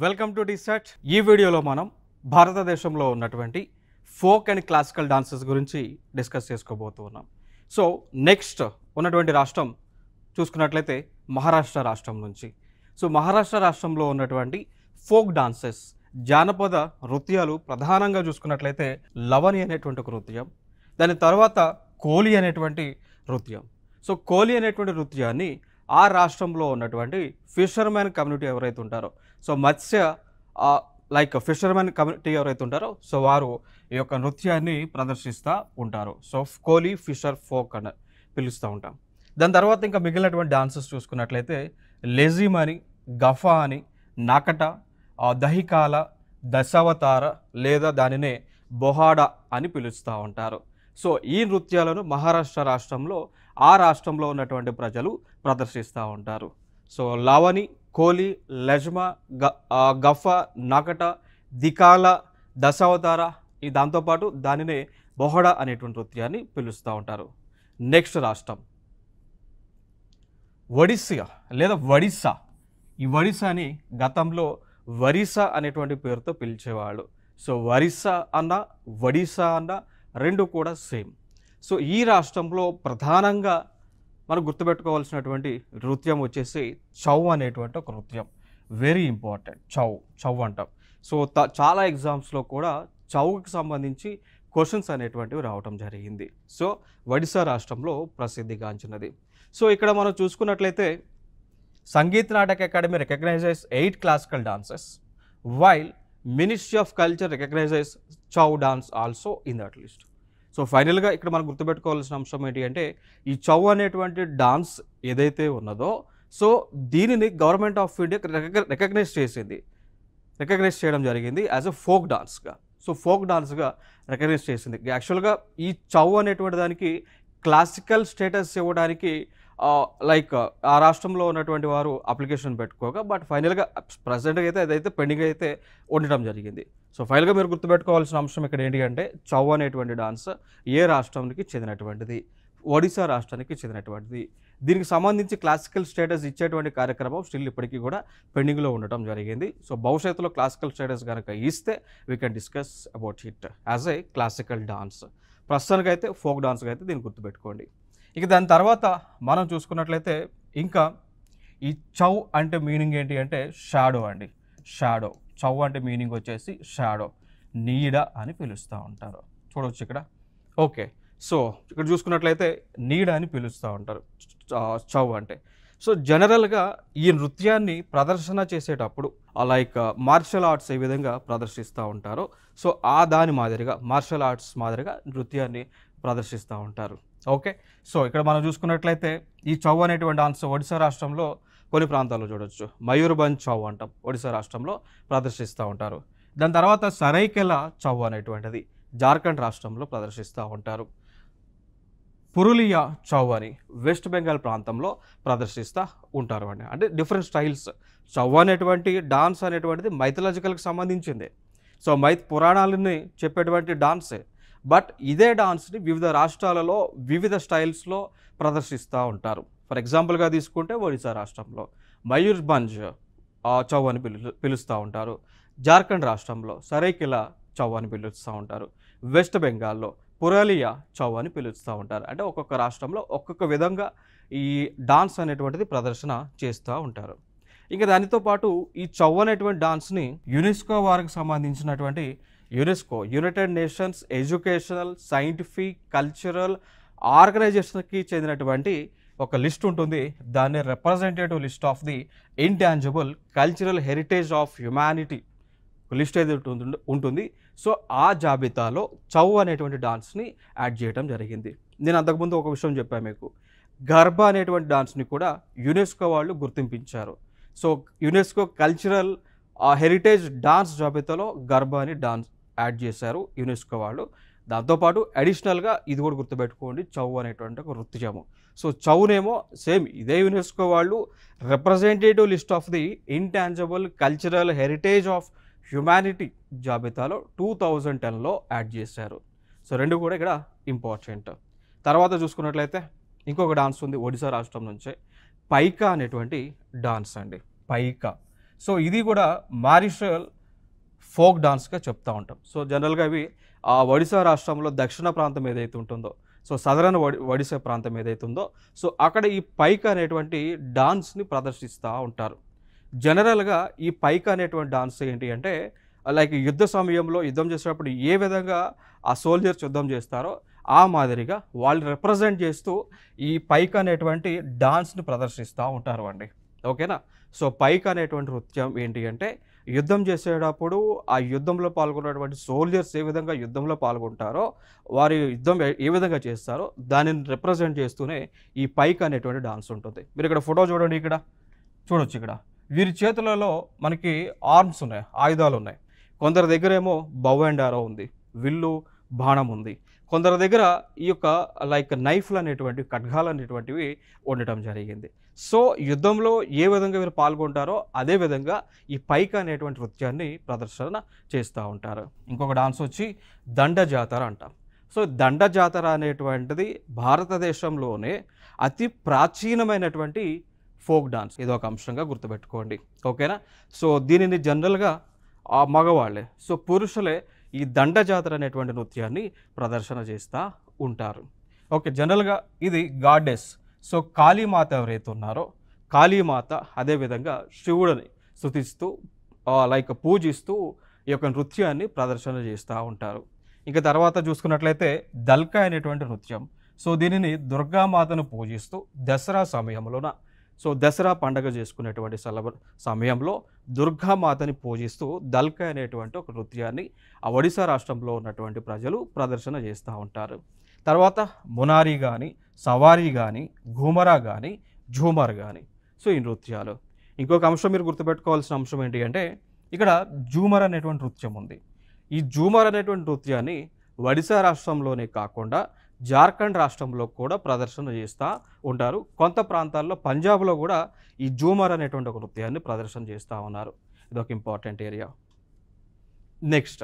Welcome to DEECET. ఈ వీడియోలో మనం భారతదేశంలో ఉన్నటువంటి ఫోక్ అండ్ క్లాసికల్ డాన్సెస్ గురించి డిస్కస్ చేసుకోబోతున్నాం. సో నెక్స్ట్ ఉన్నటువంటి రాష్ట్రం చూసుకున్నట్లయితే మహారాష్ట్ర రాష్ట్రం నుంచి. సో మహారాష్ట్ర రాష్ట్రంలో ఉన్నటువంటి ఫోక్ డాన్సెస్, జానపద నృత్యాలు ప్రధానంగా చూసుకున్నట్లయితే లవని అనేటువంటి ఒక నృత్యం, దాని తర్వాత కోలి అనేటువంటి నృత్యం. సో కోలి అనేటువంటి నృత్యాన్ని ఆ రాష్ట్రంలో ఉన్నటువంటి ఫిషర్మెన్ కమ్యూనిటీ ఎవరైతే ఉంటారో, సో మత్స్య లైక్ ఫిషర్మెన్ కమ్యూనిటీ ఎవరైతే ఉంటారో సో వారు ఈ యొక్క నృత్యాన్ని ప్రదర్శిస్తూ ఉంటారు. సో కోలి ఫిషర్ ఫోక్ అని పిలుస్తూ ఉంటాం. దాని తర్వాత ఇంకా మిగిలినటువంటి డాన్సెస్ చూసుకున్నట్లయితే లెజిమ్ అని, గఫా అని, నాకట, దహికాల, దశావతార లేదా దానినే బొహాడా అని పిలుస్తూ ఉంటారు. సో ఈ నృత్యాలను మహారాష్ట్ర రాష్ట్రంలో ఆ రాష్ట్రంలో ఉన్నటువంటి ప్రజలు ప్రదర్శిస్తూ ఉంటారు. సో లావని, కోలి, లెజ్మా, గఫా, నాకట, దికాల, దశావతార, ఈ దాంతోపాటు దానినే బొహడా అనేటువంటి నృత్యాన్ని పిలుస్తూ ఉంటారు. నెక్స్ట్ రాష్ట్రం ఒడిస్సా లేదా ఒడిస్సా. ఈ ఒడిస్సాని గతంలో ఒరిస్సా అనేటువంటి పేరుతో పిలిచేవాళ్ళు. సో ఒరిస్సా అన్న ఒడిస్సా అన్న రెండు కూడా సేమ్. సో ఈ రాష్ట్రంలో ప్రధానంగా మనం గుర్తుపెట్టుకోవాల్సినటువంటి నృత్యం వచ్చేసి చౌ అనేటువంటి ఒక నృత్యం. Very important. చౌ అంటాం. సో చాలా ఎగ్జామ్స్లో కూడా చౌకి సంబంధించి క్వశ్చన్స్ అనేటువంటివి రావటం జరిగింది. సో ఒడిస్సా రాష్ట్రంలో ప్రసిద్ధిగాంచినది. సో ఇక్కడ మనం చూసుకున్నట్లయితే Sangeet Natak Akademi recognizes 8 classical dances while ministry of culture recognizes Chhau dance also in that list. So ఫైనల్గా ఇక్కడ మనం గుర్తుపెట్టుకోవాల్సిన అంశం ఏంటి అంటే ఈ చౌ అనేటువంటి డాన్స్ ఏదైతే ఉన్నదో సో దీనిని గవర్నమెంట్ ఆఫ్ ఇండియా రికగ్నైజ్ చేయడం జరిగింది యాజ్ ఎ ఫోక్ డాన్స్గా. సో ఫోక్ డాన్స్గా రికగ్నైజ్ చేసింది. యాక్చువల్గా ఈ చౌ అనేటువంటి దానికి క్లాసికల్ స్టేటస్ ఇవ్వడానికి లైక్ ఆ రాష్ట్రంలో ఉన్నటువంటి వారు అప్లికేషన్ పెట్టుకోగా బట్ ఫైనల్గా ప్రజెంట్గా అయితే అదైతే పెండింగ్ అయితే ఉండటం జరిగింది. సో ఫైనల్గా మీరు గుర్తుపెట్టుకోవాల్సిన అంశం ఇక్కడ ఏంటి అంటే చౌ అనేటువంటి డాన్స్ ఏ రాష్ట్రానికి చెందినటువంటిది? ఒడిశా రాష్ట్రానికి చెందినటువంటిది. దీనికి సంబంధించి క్లాసికల్ స్టేటస్ ఇచ్చేటువంటి కార్యక్రమం స్టిల్ ఇప్పటికీ కూడా పెండింగ్లో ఉండటం జరిగింది. సో భవిష్యత్తులో క్లాసికల్ స్టేటస్ కనుక ఇస్తే we can discuss about it as a classical dance. ప్రస్తుతానికి అయితే ఫోక్ డాన్స్గా అయితే దీన్ని గుర్తుపెట్టుకోండి. ఇక దాని తర్వాత మనం చూసుకున్నట్లయితే ఇంకా ఈ చౌ అంటే మీనింగ్ ఏంటి అంటే షాడో అండి. షాడో. చౌ అంటే మీనింగ్ వచ్చేసి షాడో, నీడ అని పిలుస్తూ ఉంటారు. చూడవచ్చు ఇక్కడ. ఓకే. సో ఇక్కడ చూసుకున్నట్లయితే నీడ అని పిలుస్తూ ఉంటారు చౌ అంటే. సో జనరల్గా ఈ నృత్యాన్ని ప్రదర్శన చేసేటప్పుడు లైక్ మార్షల్ ఆర్ట్స్ ఏ విధంగా ప్రదర్శిస్తూ ఉంటారో సో దాని మాదిరిగా మార్షల్ ఆర్ట్స్ మాదిరిగా నృత్యాన్ని ప్రదర్శిస్తూ ఉంటారు. ఓకే. సో ఇక్కడ మనం చూసుకున్నట్లయితే ఈ చౌ అనేటువంటి డాన్స్ ఒడిశా రాష్ట్రంలో కొన్ని ప్రాంతాల్లో చూడవచ్చు. మయూర్భంజ్ చౌ అంటాం, ఒడిశా రాష్ట్రంలో ప్రదర్శిస్తూ ఉంటారు. దాని తర్వాత సరైకెలా చౌ అనేటువంటిది జార్ఖండ్ రాష్ట్రంలో ప్రదర్శిస్తూ ఉంటారు. పురులియా చౌ అని వెస్ట్ బెంగాల్ ప్రాంతంలో ప్రదర్శిస్తూ ఉంటారు అండి. అంటే డిఫరెంట్ స్టైల్స్. చౌ అనేటువంటి డాన్స్ అనేటువంటిది మైథలాజికల్కి సంబంధించింది. సో పురాణాలని చెప్పేటువంటి డాన్సే. బట్ ఇదే డాన్స్ని వివిధ రాష్ట్రాలలో వివిధ స్టైల్స్లో ప్రదర్శిస్తూ ఉంటారు. ఫర్ ఎగ్జాంపుల్గా తీసుకుంటే ఒడిశా రాష్ట్రంలో మయూర్భంజ్ చౌ అని పిలుస్తూ ఉంటారు. జార్ఖండ్ రాష్ట్రంలో సరైకిలా చౌ అని పిలుస్తూ ఉంటారు. వెస్ట్ బెంగాల్లో పురాలియా చౌ అని పిలుస్తూ ఉంటారు. అంటే ఒక్కొక్క రాష్ట్రంలో ఒక్కొక్క విధంగా ఈ డాన్స్ అనేటువంటిది ప్రదర్శన చేస్తూ ఉంటారు. ఇంకా దానితో పాటు ఈ చౌ అనేటువంటి డాన్స్ని యునెస్కో వారికి సంబంధించినటువంటి UNESCO United Nations Educational Scientific Cultural ఆర్గనైజేషన్కి చెందినటువంటి ఒక లిస్ట్ ఉంటుంది. దాన్ని representative list of the intangible cultural heritage of humanity list ఏదైతే ఉంటుంది. సో ఆ జాబితాలో చౌ అనేటువంటి డాన్స్ని యాడ్ చేయడం జరిగింది. నేను అంతకుముందు ఒక విషయం చెప్పాను మీకు. గర్బా అనేటువంటి డాన్స్ని కూడా యునెస్కో వాళ్ళు గుర్తింపించారు. So UNESCO cultural heritage dance జాబితాలో గర్బా అని డాన్స్ యాడ్ చేశారు యునెస్కో వాళ్ళు. దాంతోపాటు అడిషనల్గా ఇది కూడా గుర్తుపెట్టుకోండి, చౌ అనేటువంటి ఒక నృత్యము. సో చౌనేమో సేమ్ ఇదే యునెస్కో వాళ్ళు representative list of the intangible cultural heritage of humanity జాబితాలో 2010లో యాడ్ చేశారు. సో రెండు కూడా ఇక్కడ ఇంపార్టెంట్. తర్వాత చూసుకున్నట్లయితే ఇంకొక డాన్స్ ఉంది ఒడిశా రాష్ట్రం నుంచే, పైకా అనేటువంటి డాన్స్ అండి. పైకా సో ఇది కూడా మారిషల్ ఫోక్ డాన్స్గా చెప్తూ ఉంటాం. సో జనరల్గా ఇవి ఒడిశా రాష్ట్రంలో దక్షిణ ప్రాంతం ఏదైతే ఉంటుందో, సో సదరన్ ఒడిశా ప్రాంతం ఏదైతే ఉందో, సో అక్కడ ఈ పైక అనేటువంటి డాన్స్ని ప్రదర్శిస్తూ ఉంటారు. జనరల్గా ఈ పైక అనేటువంటి డాన్స్ ఏంటి అంటే లైక్ యుద్ధ సమయంలో యుద్ధం చేసేటప్పుడు ఏ విధంగా ఆ సోల్జర్స్ యుద్ధం చేస్తారో ఆ మాదిరిగా వాళ్ళు రిప్రజెంట్ చేస్తూ ఈ పైక అనేటువంటి డాన్స్ని ప్రదర్శిస్తూ ఉంటారు అండి. ఓకేనా. సో పైక అనేటువంటి నృత్యం ఏంటి అంటే యుద్ధం చేసేటప్పుడు ఆ యుద్ధంలో పాల్గొన్నటువంటి సోల్జర్స్ ఏ విధంగా యుద్ధంలో పాల్గొంటారో, వారి యుద్ధం ఏ విధంగా చేస్తారో దానిని రిప్రజెంట్ చేస్తూనే ఈ పైక అనేటువంటి డాన్స్ ఉంటుంది. మీరు ఇక్కడ ఫోటో చూడండి, ఇక్కడ చూడొచ్చు. ఇక్కడ వీరి చేతులలో మనకి ఆర్మ్స్ ఉన్నాయి, ఆయుధాలు ఉన్నాయి. కొందరి దగ్గర ఏమో బౌ అండ్ ఆరో ఉంది, విల్లు బాణం ఉంది. కొందరి దగ్గర ఈ యొక్క లైక్ నైఫ్లు అనేటువంటి ఖడ్గాలు అనేటువంటివి ఉండటం జరిగింది. సో యుద్ధంలో ఏ విధంగా వీరు పాల్గొంటారో అదే విధంగా ఈ పైక అనేటువంటి నృత్యాన్ని ప్రదర్శన చేస్తూ ఉంటారు. ఇంకొక డాన్స్ వచ్చి దండ జాతర అంటాం. సో దండ జాతర అనేటువంటిది భారతదేశంలోనే అతి ప్రాచీనమైనటువంటి ఫోక్ డాన్స్. ఇది ఒక అంశంగా గుర్తుపెట్టుకోండి. ఓకేనా. సో దీనిని జనరల్గా మగవాళ్ళే, సో పురుషులే ఈ దండ జాతర అనేటువంటి నృత్యాన్ని ప్రదర్శన చేస్తూ ఉంటారు. ఓకే. జనరల్గా ఇది గాడెస్. సో కాళీమాత ఎవరైతే ఉన్నారో కాళీమాత అదేవిధంగా శివుడిని స్తుతిస్తూ లైక్ పూజిస్తూ ఈ యొక్క నృత్యాన్ని ప్రదర్శన చేస్తూ ఉంటారు. ఇంకా తర్వాత చూసుకున్నట్లయితే దల్కా అనేటువంటి నృత్యం. సో దీనిని దుర్గామాతను పూజిస్తూ దసరా సమయంలోన, సో దసరా పండగ చేసుకునేటువంటి సమయంలో దుర్గామాతని పూజిస్తూ దల్కా అనేటువంటి ఒక నృత్యాన్ని ఆ ఒడిశా రాష్ట్రంలో ఉన్నటువంటి ప్రజలు ప్రదర్శన చేస్తూ ఉంటారు. తర్వాత మునారి కానీ, సవారీ కానీ, ఘూమరా కానీ, ఝూమర్ కానీ, సో ఈ నృత్యాలు. ఇంకొక అంశం మీరు గుర్తుపెట్టుకోవాల్సిన అంశం ఏంటి అంటే ఇక్కడ ఝూమర్ అనేటువంటి నృత్యం ఉంది. ఈ ఝూమర్ అనేటువంటి నృత్యాన్ని ఒడిశా రాష్ట్రంలోనే కాకుండా జార్ఖండ్ రాష్ట్రంలో కూడా ప్రదర్శన చేస్తూ ఉంటారు. కొంత ప్రాంతాల్లో పంజాబ్లో కూడా ఈ ఝూమర్ అనేటువంటి ఒక నృత్యాన్ని ప్రదర్శన చేస్తూ ఉన్నారు. ఇది ఒక important area. Next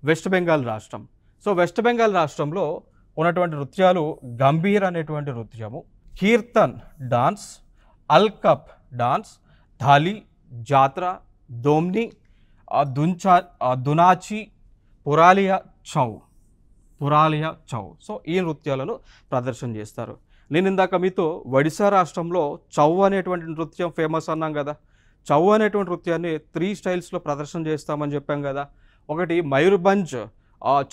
west Bengal రాష్ట్రం. సో వెస్ట్ బెంగాల్ రాష్ట్రంలో ఉన్నటువంటి నృత్యాలు గంభీర్ అనేటువంటి నృత్యము, కీర్తన్ డాన్స్, అల్కప్ డాన్స్, ధాలి, జాత్ర, దోమ్ని, దునాచి, పురాలియా చౌ. సో ఈ నృత్యాలను ప్రదర్శన చేస్తారు. నేను ఇందాక మీతో ఒడిశా రాష్ట్రంలో చౌ అనేటువంటి నృత్యం ఫేమస్ అన్నాం కదా. చౌ అనేటువంటి నృత్యాన్ని 3 స్టైల్స్లో ప్రదర్శన చేస్తామని చెప్పాం కదా. ఒకటి మయూర్భంజ్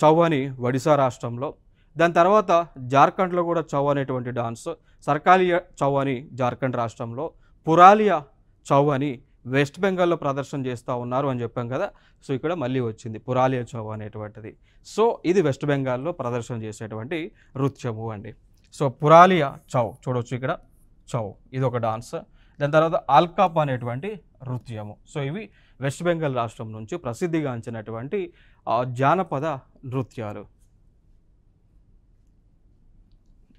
చౌ అని ఒడిశా రాష్ట్రంలో, దాని తర్వాత జార్ఖండ్లో కూడా చౌ అనేటువంటి డాన్స్, సర్కాలియా చౌ అని జార్ఖండ్ రాష్ట్రంలో, పురాలియా చౌ అని వెస్ట్ బెంగాల్లో ప్రదర్శన చేస్తూ ఉన్నారు అని చెప్పాం కదా. సో ఇక్కడ మళ్ళీ వచ్చింది పురాలియా చౌ అనేటువంటిది. సో ఇది వెస్ట్ బెంగాల్లో ప్రదర్శన చేసేటువంటి నృత్యము అండి. సో పురాలియా చౌ చూడవచ్చు, ఇక్కడ చౌ ఇది ఒక డాన్స్. దాని తర్వాత ఆల్కాప్ అనేటువంటి నృత్యము. సో ఇవి వెస్ట్ బెంగాల్ రాష్ట్రం నుంచి ప్రసిద్ధిగాంచినటువంటి జానపద నృత్యాలు.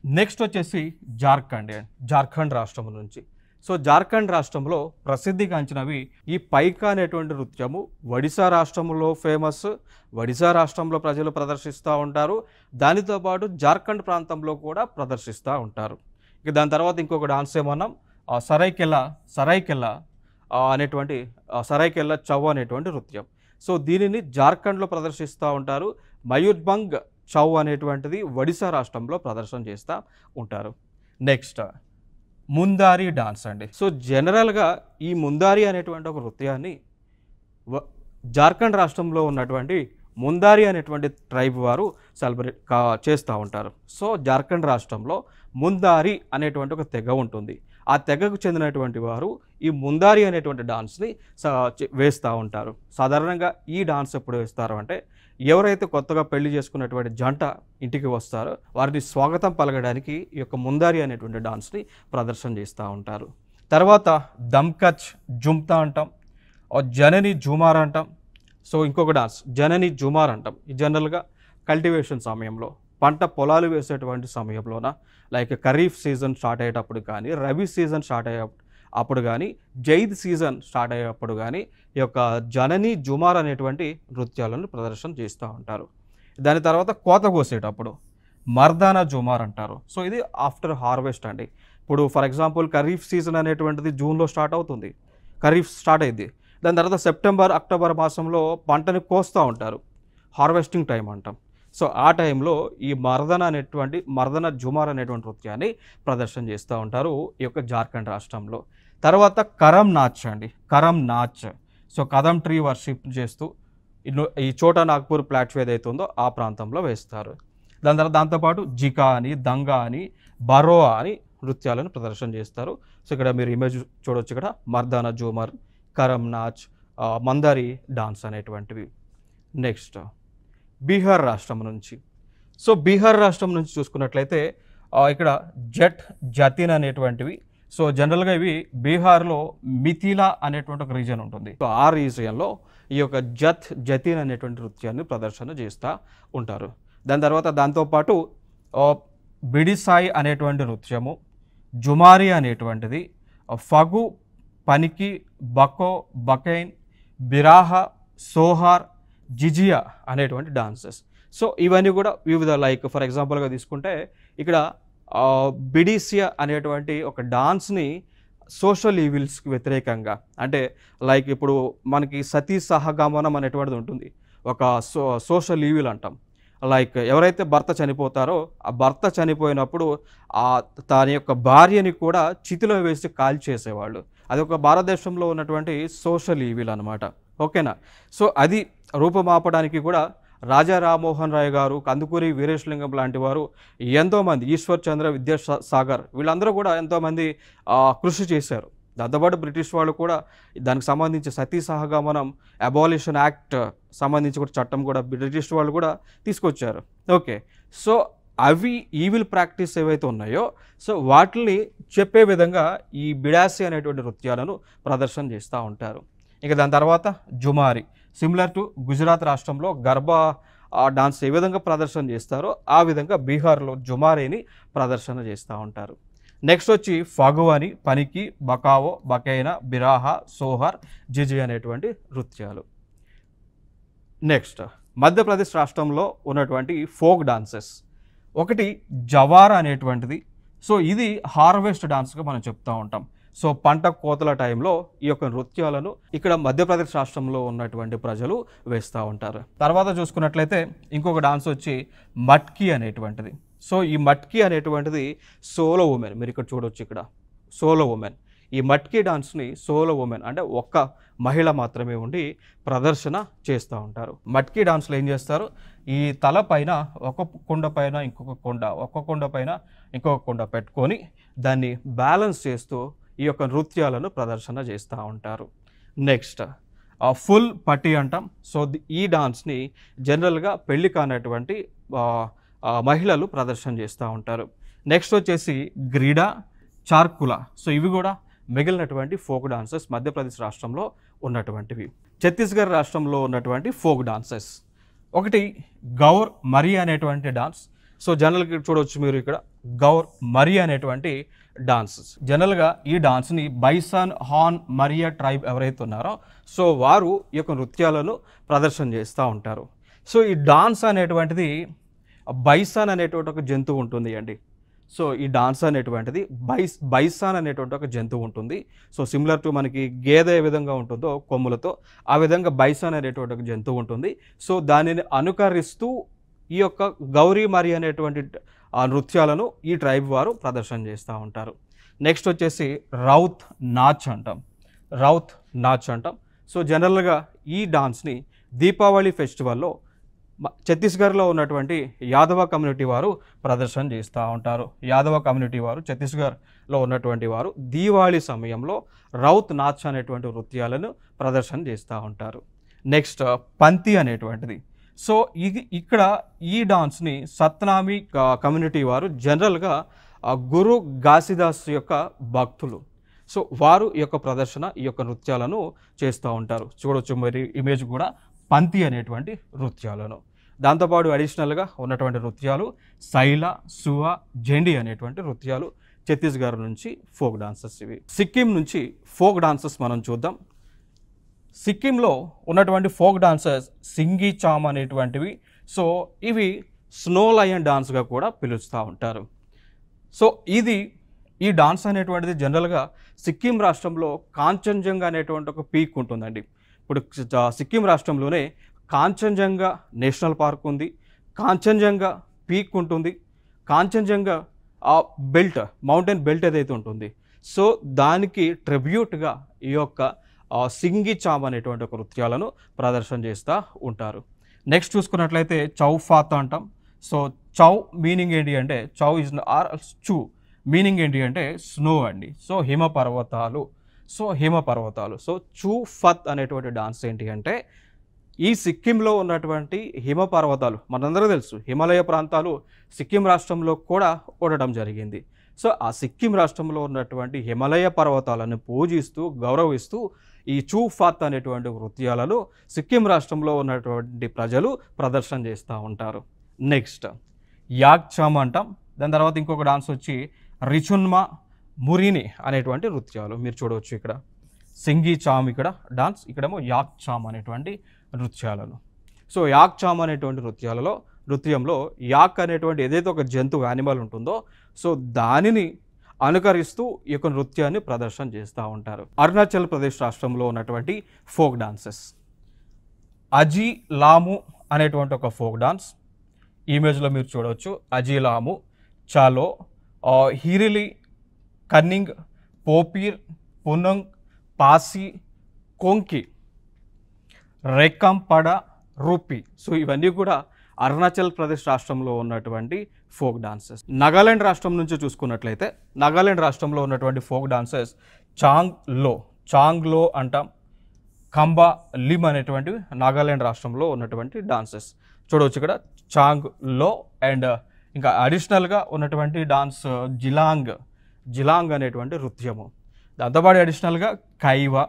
నెక్స్ట్ వచ్చేసి జార్ఖండ్ రాష్ట్రం నుంచి. సో జార్ఖండ్ రాష్ట్రంలో ప్రసిద్ధిగాంచినవి ఈ పైక అనేటువంటి నృత్యము ఒడిశా రాష్ట్రంలో ఫేమస్. ఒడిశా రాష్ట్రంలో ప్రజలు ప్రదర్శిస్తూ ఉంటారు. దానితో పాటు జార్ఖండ్ ప్రాంతంలో కూడా ప్రదర్శిస్తూ ఉంటారు. ఇక దాని తర్వాత ఇంకొక డాన్స్ ఏమన్నాం, సరైకెల్లా అనేటువంటి సరైకెల్లా చౌ అనేటువంటి నృత్యం. సో దీనిని జార్ఖండ్లో ప్రదర్శిస్తూ ఉంటారు. మయూర్భంగ్ చౌ అనేటువంటిది ఒడిశా రాష్ట్రంలో ప్రదర్శన చేస్తూ ఉంటారు. నెక్స్ట్ ముందారి డాన్స్ అండి. సో జనరల్గా ఈ ముందారి అనేటువంటి ఒక నృత్యాన్ని జార్ఖండ్ రాష్ట్రంలో ఉన్నటువంటి ముందారి అనేటువంటి ట్రైబ్ వారు చేస్తూ ఉంటారు. సో జార్ఖండ్ రాష్ట్రంలో ముందారి అనేటువంటి ఒక తెగ ఉంటుంది. ఆ తెగకు చెందినటువంటి వారు ఈ ముందారి అనేటువంటి డాన్స్ని వేస్తూ ఉంటారు. సాధారణంగా ఈ డాన్స్ ఎప్పుడు వేస్తారు అంటే ఎవరైతే కొత్తగా పెళ్లి చేసుకున్నటువంటి జంట ఇంటికి వస్తారో వారిని స్వాగతం పలకడానికి ఈ యొక్క ముందారి అనేటువంటి డాన్స్ని ప్రదర్శన చేస్తూ ఉంటారు. తర్వాత దమ్కచ్ జుమ్తా అంటాం, జనని జూమార్ అంటాం. సో ఇంకొక డాన్స్ జనని జూమార్ అంటాం. ఈ జనరల్గా కల్టివేషన్ సమయంలో పంట పొలాలు వేసేటువంటి సమయంలోన లైక్ ఖరీఫ్ సీజన్ స్టార్ట్ అయ్యేటప్పుడు కానీ, రబీ సీజన్ స్టార్ట్ అప్పుడు కానీ, జైద్ సీజన్ స్టార్ట్ అయ్యేటప్పుడు కానీ ఈ యొక్క జనని జుమార్ అనేటువంటి నృత్యాలను ప్రదర్శన చేస్తూ ఉంటారు. దాని తర్వాత కోత కోసేటప్పుడు మర్దానా జుమార్ అంటారు. సో ఇది ఆఫ్టర్ హార్వెస్ట్ అండి. ఇప్పుడు ఫర్ ఎగ్జాంపుల్ ఖరీఫ్ సీజన్ అనేటువంటిది జూన్లో స్టార్ట్ అవుతుంది, ఖరీఫ్ స్టార్ట్ అయింది. దాని తర్వాత సెప్టెంబర్ అక్టోబర్ మాసంలో పంటని కోస్తూ ఉంటారు, హార్వెస్టింగ్ టైం అంటాం. సో ఆ టైంలో ఈ మర్దన జుమార్ అనేటువంటి నృత్యాన్ని ప్రదర్శన చేస్తూ ఉంటారు ఈ యొక్క జార్ఖండ్ రాష్ట్రంలో. తర్వాత కరం నాచ్ అండి, కరం నాచ్. సో కదం ట్రీ వర్షిప్ చేస్తూ ఈ చోటా నాగ్పూర్ ప్లాట్ఫామ్ ఏదైతే ఉందో ఆ ప్రాంతంలో వేస్తారు. దాని తర్వాత దాంతోపాటు జికా అని, దంగా అని, బరోవా అని నృత్యాలను ప్రదర్శన చేస్తారు. సో ఇక్కడ మీరు ఇమేజ్ చూడవచ్చు, ఇక్కడ మర్దానా జూమర్, కరం నాచ్, మందారి డాన్స్ అనేటువంటివి. నెక్స్ట్ బీహార్ రాష్ట్రం నుంచి. సో బీహార్ రాష్ట్రం నుంచి చూసుకున్నట్లయితే ఇక్కడ జతిన్ అనేటువంటివి. సో జనరల్గా ఇవి బీహార్లో మిథిలా అనేటువంటి ఒక రీజన్ ఉంటుంది. సో ఆ రీజియన్లో ఈ యొక్క జతిన్ అనేటువంటి నృత్యాన్ని ప్రదర్శన చేస్తూ ఉంటారు. దాని తర్వాత దాంతోపాటు బిడిసాయి అనేటువంటి నృత్యము, జుమారి అనేటువంటిది, ఫగు, పనికి, బకో, బకైన్, బిరాహ, సోహార్, జిజియా అనేటువంటి డాన్సెస్. సో ఇవన్నీ కూడా వివిధ, లైక్ ఫర్ ఎగ్జాంపుల్గా తీసుకుంటే ఇక్కడ బిడిసియా అనేటువంటి ఒక డాన్స్ని సోషల్ ఈవిల్స్కి వ్యతిరేకంగా, అంటే లైక్ ఇప్పుడు మనకి సతీ సహగమనం అనేటువంటిది ఉంటుంది, ఒక సోషల్ ఈవిల్ అంటాం. లైక్ ఎవరైతే భర్త చనిపోతారో ఆ భర్త చనిపోయినప్పుడు తన యొక్క భార్యని కూడా చితిలో వేసి కాల్చేసేవాళ్ళు. అది ఒక భారతదేశంలో ఉన్నటువంటి సోషల్ ఈవిల్ అనమాట. ఓకేనా? సో అది రూపమాపడానికి కూడా రాజా రామ్మోహన్ రాయ్ గారు, కందుకూరి వీరేశలింగం లాంటి వారు, ఎంతోమంది, ఈశ్వర్ చంద్ర విద్యాసాగర్, వీళ్ళందరూ కూడా ఎంతోమంది కృషి చేశారు. దాంతోపాటు బ్రిటిష్ వాళ్ళు కూడా దానికి సంబంధించి సతీ సహగమనం అబాలిషన్ యాక్ట్ సంబంధించి కూడా చట్టం కూడా బ్రిటిష్ వాళ్ళు కూడా తీసుకొచ్చారు. ఓకే, సో అవి ఈవిల్ ప్రాక్టీస్ ఏవైతే ఉన్నాయో సో వాటిని చెప్పే విధంగా ఈ బిడాసి అనేటువంటి నృత్యాలను ప్రదర్శన చేస్తూ ఉంటారు. ఇంకా దాని తర్వాత జుమారి, సిమిలర్ టు గుజరాత్ రాష్ట్రంలో గర్బా డాన్స్ ఏ విధంగా ప్రదర్శన చేస్తారో ఆ విధంగా బీహార్లో జుమారీని ప్రదర్శన చేస్తూ ఉంటారు. నెక్స్ట్ వచ్చి ఫగు అని, పనికి, బకావో, బకైనా, బిరాహ, సోహర్, జిజి అనేటువంటి నృత్యాలు. నెక్స్ట్ మధ్యప్రదేశ్ రాష్ట్రంలో ఉన్నటువంటి ఫోక్ డాన్సెస్. ఒకటి జవార్ అనేటువంటిది. సో ఇది హార్వెస్ట్ డాన్స్గా మనం చెప్తూ ఉంటాం. సో పంట కోతల టైంలో ఈ యొక్క నృత్యాలను ఇక్కడ మధ్యప్రదేశ్ రాష్ట్రంలో ఉన్నటువంటి ప్రజలు వేస్తూ ఉంటారు. తర్వాత చూసుకున్నట్లయితే ఇంకొక డాన్స్ వచ్చి మట్కీ అనేటువంటిది. సో ఈ మట్కీ అనేటువంటిది సోలో ఉమెన్, మీరు ఇక్కడ చూడవచ్చు, ఇక్కడ సోలో ఉమెన్. ఈ మట్కీ డాన్స్ని సోలో ఉమెన్ అంటే ఒక్క మహిళ మాత్రమే ఉండి ప్రదర్శన చేస్తూ ఉంటారు. మట్కీ డాన్స్లో ఏం చేస్తారు, ఈ తల పైన ఒక కొండ పైన ఇంకొక కొండ, ఒక కొండ పైన ఇంకొక కొండ పెట్టుకొని దాన్ని బ్యాలెన్స్ చేస్తూ ఈ యొక్క నృత్యాలను ప్రదర్శన చేస్తూ ఉంటారు. నెక్స్ట్ ఫుల్ పట్టి అంటాం. సో ఈ డాన్స్ని జనరల్గా పెళ్లి కానటువంటి మహిళలు ప్రదర్శన చేస్తూ ఉంటారు. నెక్స్ట్ వచ్చేసి గ్రీడా, చార్కులా. సో ఇవి కూడా మిగిలినటువంటి ఫోక్ డాన్సెస్ మధ్యప్రదేశ్ రాష్ట్రంలో ఉన్నటువంటివి. ఛత్తీస్గఢ్ రాష్ట్రంలో ఉన్నటువంటి ఫోక్ డాన్సెస్. ఒకటి గౌర్ మరి అనేటువంటి డాన్స్. సో జనరల్గా చూడవచ్చు మీరు ఇక్కడ గౌర్ మరి అనేటువంటి డాన్సెస్. జనరల్గా ఈ డాన్స్ని బైసాన్, హాన్, మరియా ట్రైబ్ ఎవరైతే ఉన్నారో సో వారు ఈ యొక్క నృత్యాలను ప్రదర్శన చేస్తూ ఉంటారు. సో ఈ డాన్స్ అనేటువంటిది బైసాన్ అనేటువంటి ఒక జంతువు ఉంటుంది అండి. సో ఈ డాన్స్ అనేటువంటిది బైసాన్ అనేటువంటి ఒక జంతువు ఉంటుంది. సో సిమిలర్ టు మనకి గేదె ఏ విధంగా ఉంటుందో కొమ్ములతో, ఆ విధంగా బైసాన్ అనేటువంటి ఒక జంతువు ఉంటుంది. సో దానిని అనుకరిస్తూ ఈ యొక్క గౌరీ మరి అనేటువంటి నృత్యాలను ఈ ట్రైబ్ వారు ప్రదర్శన చేస్తూ ఉంటారు. నెక్స్ట్ వచ్చేసి రౌత్ నాచ్ అంటాం. రౌత్ నాచ్ అంటాం. సో జనరల్గా ఈ డాన్స్ని దీపావళి ఫెస్టివల్లో ఛత్తీస్గఢ్లో ఉన్నటువంటి యాదవ కమ్యూనిటీ వారు ప్రదర్శన చేస్తూ ఉంటారు. యాదవ కమ్యూనిటీ వారు ఛత్తీస్గఢ్లో ఉన్నటువంటి వారు దీవాళి సమయంలో రౌత్ నాచ్ అనేటువంటి నృత్యాలను ప్రదర్శన చేస్తూ ఉంటారు. నెక్స్ట్ పంతి అనేటువంటిది. సో ఇక్కడ ఈ డాన్స్ని సత్నామి కమ్యూనిటీ వారు జనరల్గా గురు ఘాసిదాస్ యొక్క భక్తులు. సో వారు ఈ యొక్క ప్రదర్శన, ఈ యొక్క నృత్యాలను చేస్తూ ఉంటారు. చూడవచ్చు మరి ఇమేజ్ కూడా పంతి అనేటువంటి నృత్యాలను. దాంతోపాటు అడిషనల్గా ఉన్నటువంటి నృత్యాలు శైల, సువ, జెండి అనేటువంటి నృత్యాలు ఛత్తీస్గఢ్ నుంచి ఫోక్ డాన్సెస్ ఇవి. సిక్కిం నుంచి ఫోక్ డాన్సెస్ మనం చూద్దాం. సిక్కింలో ఉన్నటువంటి ఫోక్ డాన్సెస్ సింగి చామ్ అనేటువంటివి. సో ఇవి స్నో లయన్ డాన్స్గా కూడా పిలుస్తూ ఉంటారు. సో ఈ డాన్స్ అనేటువంటిది జనరల్గా సిక్కిం రాష్ట్రంలో కాంచన్జంగా అనేటువంటి ఒక పీక్ ఉంటుందండి. ఇప్పుడు సిక్కిం రాష్ట్రంలోనే కాంచన్జంగా నేషనల్ పార్క్ ఉంది, కాంచన్జంగా పీక్ ఉంటుంది, కాంచన్జంగా ఆ బెల్ట్ మౌంటైన్ బెల్ట్ ఏదైతే ఉంటుంది సో దానికి ట్రిబ్యూట్గా ఈ యొక్క సింగి చామ్ అనేటువంటి ఒక నృత్యాలను ప్రదర్శన చేస్తూ ఉంటారు. నెక్స్ట్ చూసుకున్నట్లయితే చౌఫాత్ అంటాం. సో చౌ మీనింగ్ ఏంటి అంటే చౌ ఇస్ ఆర్ చూ మీనింగ్ ఏంటి అంటే స్నో అండి. సో హిమపర్వతాలు. సో చూ ఫత్ అనేటువంటి డాన్స్ ఏంటి అంటే ఈ సిక్కింలో ఉన్నటువంటి హిమపర్వతాలు మనందరూ తెలుసు హిమాలయ ప్రాంతాలు సిక్కిం రాష్ట్రంలో కూడా ఉండడం జరిగింది. సో ఆ సిక్కిం రాష్ట్రంలో ఉన్నటువంటి హిమాలయ పర్వతాలను పూజిస్తూ గౌరవిస్తూ ఈ చూ ఫాత్ అనేటువంటి నృత్యాలను సిక్కిం రాష్ట్రంలో ఉన్నటువంటి ప్రజలు ప్రదర్శన చేస్తూ ఉంటారు. నెక్స్ట్ యాక్ చామ్ అంటాం. దాని తర్వాత ఇంకొక డాన్స్ వచ్చి రిచున్మా మురిని అనేటువంటి నృత్యాలు మీరు చూడవచ్చు. ఇక్కడ సింగి చామ్ ఇక్కడ డాన్స్, ఇక్కడేమో యాక్ చామ్ అనేటువంటి నృత్యాలను. సో యాక్ చామ్ అనేటువంటి నృత్యంలో యాక్ అనేటువంటి ఏదైతే ఒక జంతువు యానిమల్ ఉంటుందో సో దానిని అనుకరిస్తూ ఈ యొక్క నృత్యాన్ని ప్రదర్శన చేస్తూ ఉంటారు. అరుణాచల్ ప్రదేశ్ రాష్ట్రంలో ఉన్నటువంటి ఫోక్ డాన్సెస్ అజీ లాము అనేటువంటి ఒక ఫోక్ డాన్స్ ఇమేజ్లో మీరు చూడవచ్చు. అజీ లాము, చాలో, హిరిలి, కన్నింగ్, పోపీర్, పునంగ్, పాసి, కొంకి, రెక్కంపడ, రూపీ. సో ఇవన్నీ కూడా అరుణాచల్ ప్రదేశ్ రాష్ట్రంలో ఉన్నటువంటి ఫోక్ డాన్సెస్. నాగాలాండ్ రాష్ట్రం నుంచి చూసుకున్నట్లయితే నాగాలాండ్ రాష్ట్రంలో ఉన్నటువంటి ఫోక్ డాన్సెస్ చాంగ్ లో అంటాం, కంబా లిమ్ అనేటువంటివి నాగాలాండ్ రాష్ట్రంలో ఉన్నటువంటి డాన్సెస్ చూడవచ్చు. ఇక్కడ చాంగ్ లో అండ్ ఇంకా అడిషనల్గా ఉన్నటువంటి డాన్స్ జిలాంగ్ అనేటువంటి నృత్యము. దాంతోపాటు అడిషనల్గా కైవా,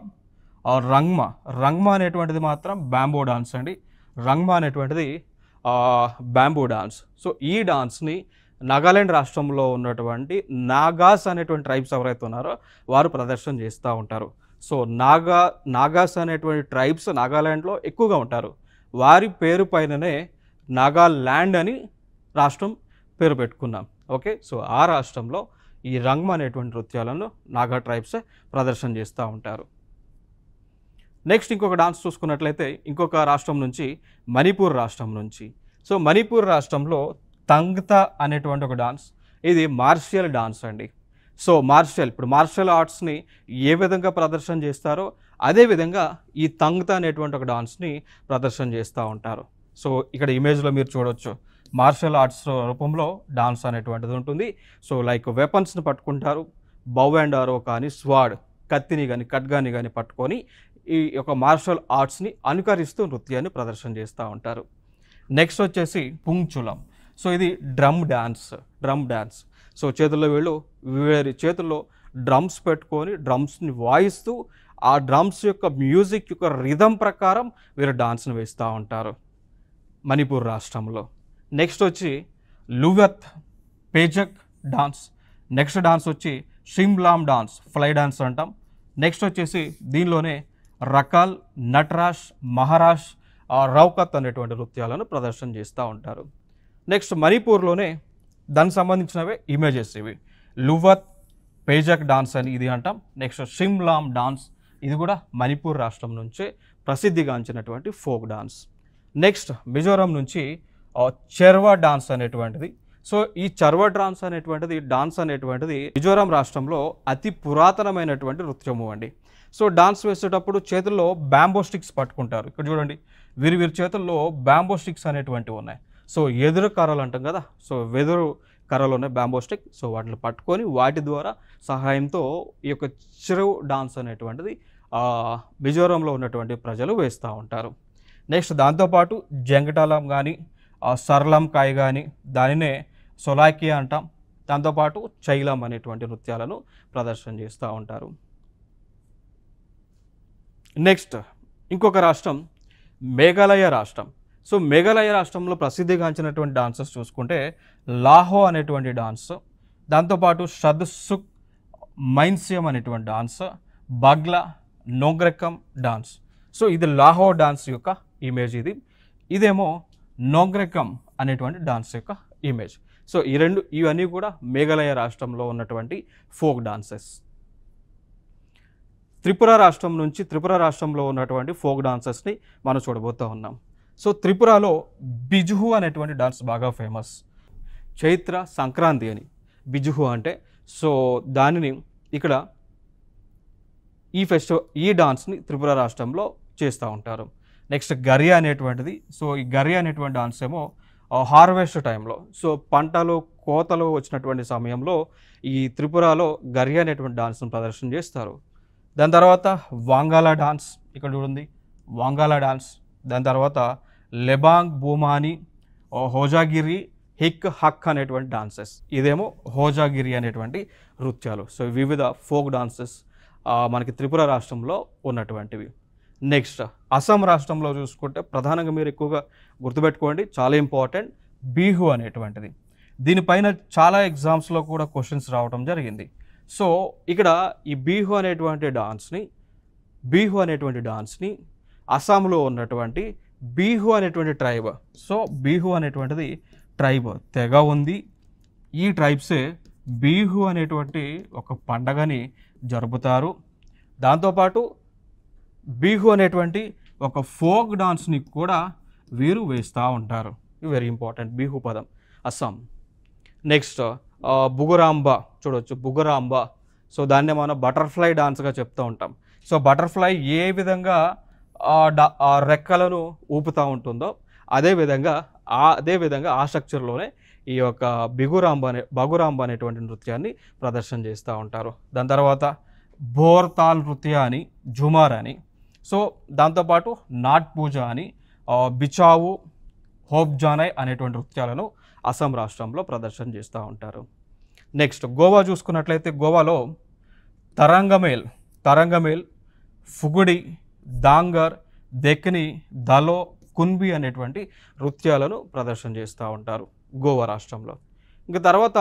రంగ్మా అనేటువంటిది మాత్రం బ్యాంబో డాన్స్ అండి. రంగ్మా అనేటువంటిది బ్యాంబూ డాన్స్. సో ఈ డాన్స్ని నాగాలాండ్ రాష్ట్రంలో ఉన్నటువంటి నాగాస్ అనేటువంటి ట్రైబ్స్ ఎవరైతే ఉన్నారో వారు ప్రదర్శన చేస్తూ ఉంటారు. సో నాగాస్ అనేటువంటి ట్రైబ్స్ నాగాలాండ్లో ఎక్కువగా ఉంటారు. వారి పేరు పైననే నాగాల్యాండ్ అని రాష్ట్రం పేరు పెట్టుకున్నాం. ఓకే, సో ఆ రాష్ట్రంలో ఈ రంగ్మా అనేటువంటి నృత్యాలను నాగా ట్రైబ్స్ ప్రదర్శన చేస్తూ ఉంటారు. నెక్స్ట్ ఇంకొక డాన్స్ చూసుకున్నట్లయితే ఇంకొక రాష్ట్రం నుంచి మణిపూర్ రాష్ట్రం నుంచి. సో మణిపూర్ రాష్ట్రంలో తంగ్తా అనేటువంటి ఒక డాన్స్, ఇది మార్షియల్ డాన్స్ అండి. సో ఇప్పుడు మార్షల్ ఆర్ట్స్ని ఏ విధంగా ప్రదర్శన చేస్తారో అదేవిధంగా ఈ తంగ్తా అనేటువంటి ఒక డాన్స్ని ప్రదర్శన చేస్తూ ఉంటారు. సో ఇక్కడ ఇమేజ్లో మీరు చూడవచ్చు మార్షల్ ఆర్ట్స్ రూపంలో డాన్స్ అనేటువంటిది ఉంటుంది. సో లైక్ వెపన్స్ని పట్టుకుంటారు, బౌ అండ్ ఆరో కానీ స్వాడ్ కత్తిని కానీ ఖడ్గాని కానీ పట్టుకొని ఈ యొక్క మార్షల్ ఆర్ట్స్ని అనుకరిస్తూ నృత్యాన్ని ప్రదర్శన చేస్తూ ఉంటారు. నెక్స్ట్ వచ్చేసి పుంగ్చులం. సో ఇది డ్రమ్ డ్యాన్స్. సో వీరి చేతుల్లో డ్రమ్స్ పెట్టుకొని డ్రమ్స్ని వాయిస్తూ ఆ డ్రమ్స్ యొక్క మ్యూజిక్ యొక్క రిథం ప్రకారం వీరు డాన్స్ని వేస్తూ ఉంటారు మణిపూర్ రాష్ట్రంలో. నెక్స్ట్ వచ్చి లువెత్ పేజక్ డాన్స్. నెక్స్ట్ డాన్స్ వచ్చి షిమ్లామ్ డాన్స్, ఫ్లై డాన్స్ అంటాం. నెక్స్ట్ వచ్చేసి దీనిలోనే రకాల్, నటరాష్, మహారాష్, రౌకత్ అనేటువంటి నృత్యాలను ప్రదర్శన చేస్తూ ఉంటారు. నెక్స్ట్ మణిపూర్లోనే దానికి సంబంధించినవే ఇమేజెస్ ఇవి. లువత్ పేజక్ డాన్స్ అని ఇది అంటాం. నెక్స్ట్ షిమ్లామ్ డాన్స్, ఇది కూడా మణిపూర్ రాష్ట్రం నుంచే ప్రసిద్ధిగాంచినటువంటి ఫోక్ డాన్స్. నెక్స్ట్ మిజోరాం నుంచి చెర్వా డాన్స్ అనేటువంటిది. సో ఈ చెర్వా డాన్స్ అనేటువంటిది మిజోరాం రాష్ట్రంలో అతి పురాతనమైనటువంటి నృత్యము అండి. సో డాన్స్ వేసేటప్పుడు చేతుల్లో బ్యాంబో స్టిక్స్ పట్టుకుంటారు. ఇక్కడ చూడండి వీరి చేతుల్లో బ్యాంబో స్టిక్స్ అనేటువంటివి ఉన్నాయి. సో ఎదురు కర్రలు అంటాం కదా, సో వెదురు కర్రలు ఉన్నాయి బ్యాంబో స్టిక్. సో వాటిని పట్టుకొని వాటి ద్వారా సహాయంతో ఈ యొక్క చెరువు డాన్స్ అనేటువంటిది మిజోరంలో ఉన్నటువంటి ప్రజలు వేస్తూ ఉంటారు. నెక్స్ట్ దాంతోపాటు జంగటాలం కానీ సర్లం కాయ్ కానీ దానినే సొలాకియా అంటాం. దాంతోపాటు చైలం అనేటువంటి నృత్యాలను ప్రదర్శన చేస్తూ ఉంటారు. నెక్స్ట్ ఇంకొక రాష్ట్రం మేఘాలయ రాష్ట్రం. సో మేఘాలయ రాష్ట్రంలో ప్రసిద్ధిగాంచినటువంటి డాన్సెస్ చూసుకుంటే లాహో అనేటువంటి డాన్స్, దాంతోపాటు షద్సుక్ మైన్సియం అనేటువంటి డాన్స్, బగ్లా, నోగ్రెకం డాన్స్. సో ఇది లాహో డాన్స్ యొక్క ఇమేజ్, ఇదేమో నోగ్రెకం అనేటువంటి డాన్స్ యొక్క ఇమేజ్. సో ఇవన్నీ కూడా మేఘాలయ రాష్ట్రంలో ఉన్నటువంటి ఫోక్ డాన్సెస్. త్రిపుర రాష్ట్రం నుంచి త్రిపుర రాష్ట్రంలో ఉన్నటువంటి ఫోక్ డాన్సెస్ని మనం చూడబోతూ ఉన్నాం. సో త్రిపురలో బిజుహు అనేటువంటి డాన్స్ బాగా ఫేమస్. చైత్ర సంక్రాంతి అని బిజుహు అంటే, సో దానిని ఇక్కడ ఈ డాన్స్ని త్రిపుర రాష్ట్రంలో చేస్తూ ఉంటారు. నెక్స్ట్ గరియా అనేటువంటిది. సో ఈ గరియా అనేటువంటి డాన్స్ ఏమో హార్వెస్ట్ టైంలో, సో పంటలు కోతలు వచ్చినటువంటి సమయంలో ఈ త్రిపురలో గరియా అనేటువంటి డాన్స్ను ప్రదర్శన చేస్తారు. దాని తర్వాత వాంగాలా డాన్స్, ఇక్కడ చూడండి వాంగాలా డాన్స్. దాని తర్వాత లెబాంగ్ బూమాని, హోజాగిరి, హిక్ హక్ అనేటువంటి డాన్సెస్. ఇదేమో హోజాగిరి అనేటువంటి నృత్యాలు. సో వివిధ ఫోక్ డాన్సెస్ మనకి త్రిపుర రాష్ట్రంలో ఉన్నటువంటివి. నెక్స్ట్ అస్సాం రాష్ట్రంలో చూసుకుంటే ప్రధానంగా మీరు ఎక్కువగా గుర్తుపెట్టుకోండి, చాలా ఇంపార్టెంట్, బిహు అనేటువంటిది. దీనిపైన చాలా ఎగ్జామ్స్లో కూడా క్వశ్చన్స్ రావడం జరిగింది. సో ఇక్కడ ఈ బిహు అనేటువంటి డాన్స్ని అస్సాంలో ఉన్నటువంటి బిహు అనేటువంటి ట్రైబ్, సో బిహు అనేటువంటిది ట్రైబ్ తెగ ఉంది. ఈ ట్రైబ్సే బిహు అనేటువంటి ఒక పండగని జరుపుతారు. దాంతోపాటు బిహు అనేటువంటి ఒక ఫోక్ డాన్స్ని కూడా వీరు వేస్తూ ఉంటారు. వెరీ ఇంపార్టెంట్ బిహు పదం అస్సాం. నెక్స్ట్ బుగురాంబ చూడవచ్చు, బుగురాంబ. సో దాన్నే మనం బటర్ఫ్లై డాన్స్గా చెప్తూ ఉంటాం. సో బటర్ఫ్లై ఏ విధంగా రెక్కలను ఊపుతూ ఉంటుందో అదేవిధంగా ఆ స్ట్రక్చర్లోనే ఈ యొక్క బగురాంబ అనేటువంటి నృత్యాన్ని ప్రదర్శన చేస్తూ ఉంటారు. దాని తర్వాత బోర్తాల్ నృత్య అని, జుమార్ అని, సో దాంతోపాటు నాట్ పూజ అని, బిచావు, హోప్జానై అనేటువంటి నృత్యాలను అస్సాం రాష్ట్రంలో ప్రదర్శన చేస్తూ ఉంటారు. నెక్స్ట్ గోవా చూసుకున్నట్లయితే గోవాలో తరంగమేల్, ఫుగుడి, దాంగర్, దెక్ని, దలో, కున్బి అనేటువంటి నృత్యాలను ప్రదర్శన చేస్తూ ఉంటారు గోవా రాష్ట్రంలో. ఇంకా తర్వాత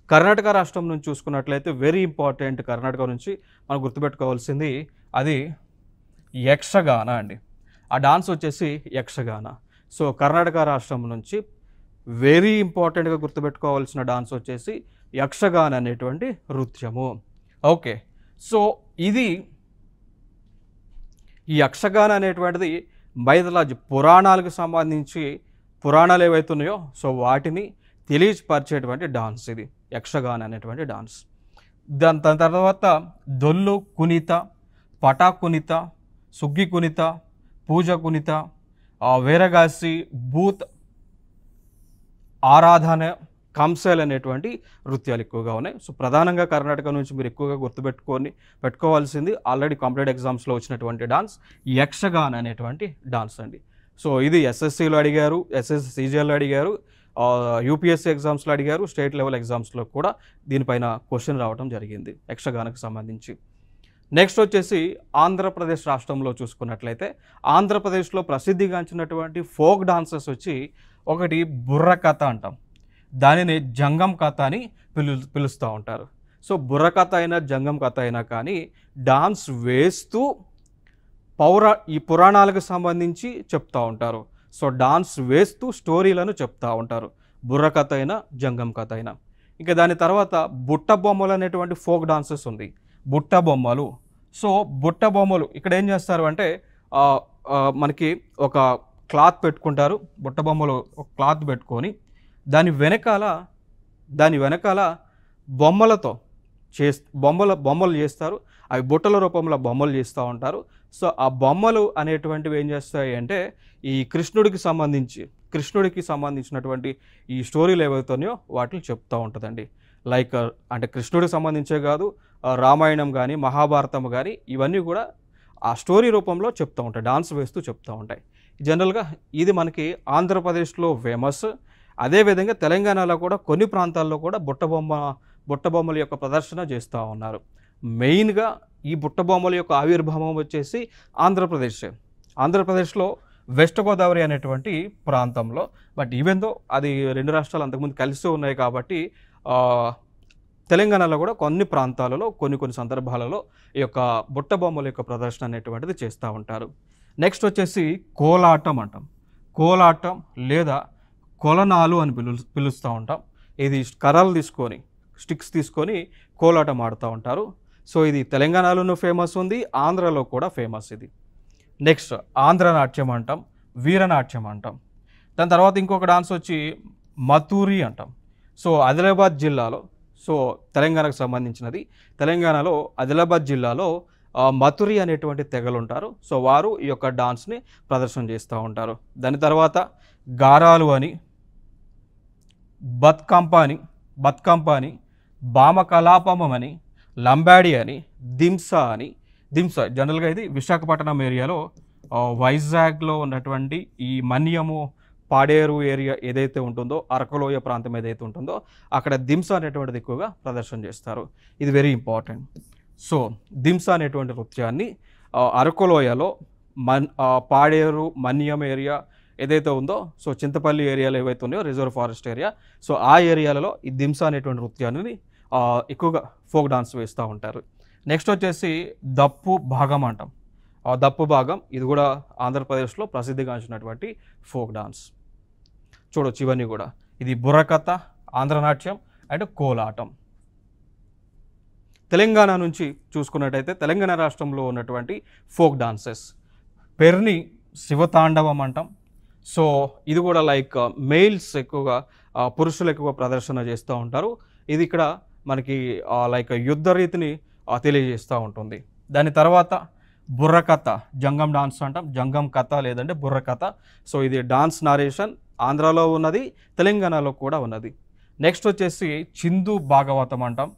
కర్ణాటక రాష్ట్రం నుంచి చూసుకున్నట్లయితే వెరీ ఇంపార్టెంట్, కర్ణాటక నుంచి మనం గుర్తుపెట్టుకోవాల్సింది అది యక్షగాన అండి. ఆ డాన్స్ వచ్చేసి యక్షగాన. సో కర్ణాటక రాష్ట్రం నుంచి వెరీ ఇంపార్టెంట్గా గుర్తుపెట్టుకోవాల్సిన డాన్స్ వచ్చేసి యక్షగాన అనేటువంటి నృత్యము. ఓకే, సో ఈ యక్షగాన అనేటువంటిది మైథలాజీ పురాణాలకు సంబంధించి పురాణాలు ఏవైతున్నాయో సో వాటిని తెలియపరిచేటువంటి డాన్స్ ఇది యక్షగాన అనేటువంటి డాన్స్. దాని తర్వాత దొల్లు కునిత, పటా కునిత, సుగ్గి కునిత, పూజ కునిత, వేరగాసి, బూత్ ఆరాధన, కంసెల్ అనేటువంటి నృత్యాలు ఎక్కువగా ఉన్నాయి. సో ప్రధానంగా కర్ణాటక నుంచి మీరు ఎక్కువగా పెట్టుకోవాల్సింది ఆల్రెడీ కాంపిటేటివ్ ఎగ్జామ్స్లో వచ్చినటువంటి డాన్స్ యక్షగాన అనేటువంటి డాన్స్ అండి. సో ఇది ఎస్ఎస్సిలో అడిగారు, SSCGLలో అడిగారు, యూపీఎస్సీ ఎగ్జామ్స్లో అడిగారు, స్టేట్ లెవెల్ ఎగ్జామ్స్లో కూడా దీనిపైన క్వశ్చన్ రావడం జరిగింది యక్షగానకు సంబంధించి. నెక్స్ట్ వచ్చేసి ఆంధ్రప్రదేశ్ రాష్ట్రంలో చూసుకున్నట్లయితే ఆంధ్రప్రదేశ్లో ప్రసిద్ధిగాంచినటువంటి ఫోక్ డాన్సెస్ వచ్చి ఒకటి బుర్రకథ అంటాం, దానిని జంగం కథ అని పిలుస్తూ ఉంటారు. సో బుర్రకథ అయినా జంగం కథ అయినా కానీ డాన్స్ వేస్తూ ఈ పురాణాలకు సంబంధించి చెప్తూ ఉంటారు. సో డాన్స్ వేస్తూ స్టోరీలను చెప్తూ ఉంటారు, బుర్రకథ అయినా జంగం కథ అయినా. ఇంకా దాని తర్వాత బుట్ట బొమ్మలు అనేటువంటి ఫోక్ డాన్సెస్ ఉంది. బుట్ట బొమ్మలు, సో బుట్ట బొమ్మలు ఇక్కడ ఏం చేస్తారు అంటే మనకి ఒక క్లాత్ పెట్టుకుంటారు, బుట్ట బొమ్మలు ఒక క్లాత్ పెట్టుకొని దాని వెనకాల బొమ్మలతో బొమ్మలు చేస్తారు. అవి బుట్టల రూపంలో బొమ్మలు చేస్తూ ఉంటారు. సో ఆ బొమ్మలు అనేటువంటివి ఏం చేస్తాయి అంటే ఈ కృష్ణుడికి సంబంధించినటువంటి ఈ స్టోరీలు ఏవైతున్నాయో వాటిని చెప్తూ ఉంటుందండి. లైక్ అంటే కృష్ణుడికి సంబంధించే కాదు, రామాయణం కానీ మహాభారతం కానీ ఇవన్నీ కూడా ఆ స్టోరీ రూపంలో చెప్తూ ఉంటాయి, డాన్స్ వేస్తూ చెప్తూ ఉంటాయి. జనరల్గా ఇది మనకి ఆంధ్రప్రదేశ్లో ఫేమస్. అదేవిధంగా తెలంగాణలో కూడా కొన్ని ప్రాంతాల్లో కూడా బుట్టబొమ్మల యొక్క ప్రదర్శన చేస్తూ ఉన్నారు. మెయిన్గా ఈ బుట్టబొమ్మల యొక్క ఆవిర్భావం వచ్చేసి ఆంధ్రప్రదేశ్లో వెస్ట్ గోదావరి అనేటువంటి ప్రాంతంలో. బట్ ఈవెన్ దో అది రెండు రాష్ట్రాలు అంతకుముందు కలిసి ఉన్నాయి కాబట్టి తెలంగాణలో కూడా కొన్ని ప్రాంతాలలో కొన్ని సందర్భాలలో ఈ యొక్క బుట్టబొమ్మల యొక్క ప్రదర్శన అనేటువంటిది చేస్తూ ఉంటారు. నెక్స్ట్ వచ్చేసి కోలాటం అంటాం. కోలాటం లేదా కొలనాలు అని పిలుస్తూ ఉంటాం. ఇది కర్రలు తీసుకొని స్టిక్స్ తీసుకొని కోలాటం ఆడుతూ ఉంటారు. సో ఇది తెలంగాణలోనూ ఫేమస్ ఉంది, ఆంధ్రలో కూడా ఫేమస్ ఇది. నెక్స్ట్ ఆంధ్ర నాట్యం అంటాం, వీరనాట్యం అంటాం. దాని తర్వాత ఇంకొక డాన్స్ వచ్చి మతూరి అంటాం. సో ఆదిలాబాద్ జిల్లాలో, సో తెలంగాణకు సంబంధించినది, తెలంగాణలో ఆదిలాబాద్ జిల్లాలో మతురి అనేటువంటి తెగలు ఉంటారు. సో వారు ఈ యొక్క డాన్స్ని ప్రదర్శన చేస్తూ ఉంటారు. దాని తర్వాత గారాలు అని, బతుకంప అని, భామకలాపమం అని, లంబాడి అని, దింసా అని. దింసా జనరల్గా ఇది విశాఖపట్నం ఏరియాలో, వైజాగ్లో ఉన్నటువంటి ఈ మన్యము పాడేరు ఏరియా ఏదైతే ఉంటుందో, అరకులోయ ప్రాంతం ఏదైతే ఉంటుందో అక్కడ దింసా అనేటువంటిది ఎక్కువగా ప్రదర్శన చేస్తారు. ఇది వెరీ ఇంపార్టెంట్. సో దింసా అనేటువంటి నృత్యాన్ని అరకులోయలో పాడేరు మన్యం ఏరియా ఏదైతే ఉందో, సో చింతపల్లి ఏరియాలో ఏవైతే ఉన్నాయో రిజర్వ్ ఫారెస్ట్ ఏరియా, సో ఆ ఏరియాలలో ఈ దింసా అనేటువంటి నృత్యాన్ని ఎక్కువగా ఫోక్ డాన్స్ వేస్తూ ఉంటారు. నెక్స్ట్ వచ్చేసి దప్పు భాగం అంటాం. ఆ దప్పు భాగం ఇది కూడా ఆంధ్రప్రదేశ్లో ప్రసిద్ధిగాంచినటువంటి ఫోక్ డాన్స్. చూడొచ్చు ఇవన్నీ కూడా. ఇది బుర్రకథ, ఆంధ్రనాట్యం అండ్ కోలాటం. తెలంగాణ నుంచి చూసుకున్నట్టయితే తెలంగాణ రాష్ట్రంలో ఉన్నటువంటి ఫోక్ డాన్సెస్ పెర్ని శివతాండవం అంటాం. సో ఇది కూడా లైక్ మెయిల్స్ ఎక్కువగా, పురుషులు ఎక్కువ ప్రదర్శన చేస్తూ ఉంటారు. ఇది ఇక్కడ మనకి లైక్ యుద్ధ రీతిని తెలియజేస్తూ ఉంటుంది. దాని తర్వాత బుర్రకథ, జంగం డాన్స్ అంటాం, జంగం కథ లేదంటే బుర్రకథ. సో ఇది డాన్స్ నారేషన్ ఆంధ్రాలో ఉన్నది, తెలంగాణలో కూడా ఉన్నది. నెక్స్ట్ వచ్చేసి చిందు భాగవతం అంటాం,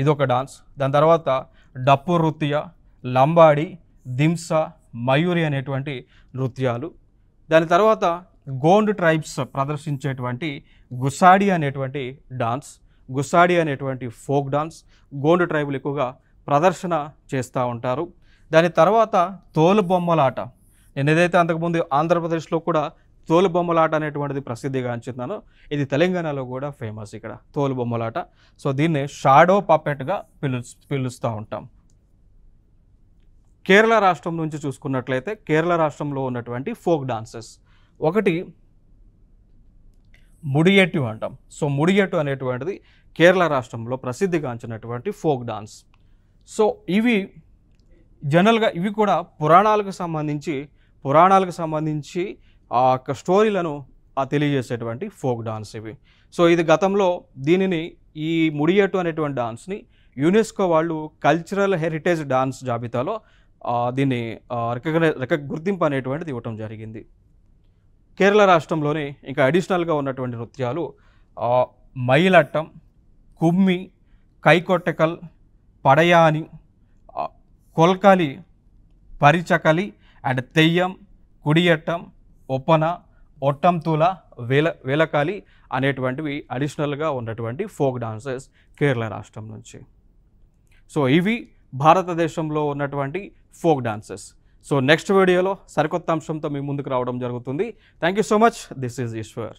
ఇదొక డాన్స్. దాని తర్వాత డప్పు నృత్య, లంబాడి, దింస, మయూరి అనేటువంటి నృత్యాలు. దాని తర్వాత గోండ్ ట్రైబ్స్ ప్రదర్శించేటువంటి గుసాడి అనేటువంటి డాన్స్, గుసాడి అనేటువంటి ఫోక్ డాన్స్ గోండ్ ట్రైబులు ఎక్కువగా ప్రదర్శన చేస్తూ ఉంటారు. దాని తర్వాత తోలుబొమ్మలాట. నేను ఏదైతే అంతకుముందు ఆంధ్రప్రదేశ్లో కూడా తోలుబొమ్మలాట అనేటువంటిది ప్రసిద్ధిగాంచుతున్నానో, ఇది తెలంగాణలో కూడా ఫేమస్ ఇక్కడ తోలుబొమ్మలాట. సో దీన్ని షాడో పప్పెట్గా పిలుస్తూ ఉంటాం. కేరళ రాష్ట్రం నుంచి చూసుకున్నట్లయితే కేరళ రాష్ట్రంలో ఉన్నటువంటి ఫోక్ డాన్సెస్ ఒకటి ముడియట్టు అంటాం. సో ముడియట్టు అనేటువంటిది కేరళ రాష్ట్రంలో ప్రసిద్ధిగాంచినటువంటి ఫోక్ డాన్స్. సో ఇవి జనరల్గా ఇవి కూడా పురాణాలకు సంబంధించి ఆ యొక్క స్టోరీలను తెలియజేసేటువంటి ఫోక్ డాన్స్ ఇవి. సో ఇది గతంలో దీనిని ఈ ముడియట్టు అనేటువంటి డాన్స్ని యునెస్కో వాళ్ళు కల్చరల్ హెరిటేజ్ డాన్స్ జాబితాలో దీన్ని గుర్తింపు అనేటువంటిది ఇవ్వటం జరిగింది. కేరళ రాష్ట్రంలోనే ఇంకా అడిషనల్గా ఉన్నటువంటి నృత్యాలు మైలట్టం, కుమ్మి, కైకొట్టకల్, పడయాని, కొల్కలి, పరిచకలి అండ్ తెయ్యం, కుడియట్టం, ఒప్పన, ఒట్టంతుల, వేలకాలి అనేటువంటివి అడిషనల్గా ఉన్నటువంటి ఫోక్ డాన్సెస్ కేరళ రాష్ట్రం నుంచి. సో ఇవి భారతదేశంలో ఉన్నటువంటి ఫోక్ డాన్సెస్. సో నెక్స్ట్ వీడియోలో సరికొత్త అంశంతో మీ ముందుకు రావడం జరుగుతుంది. Thank you so much. This is Eshwar.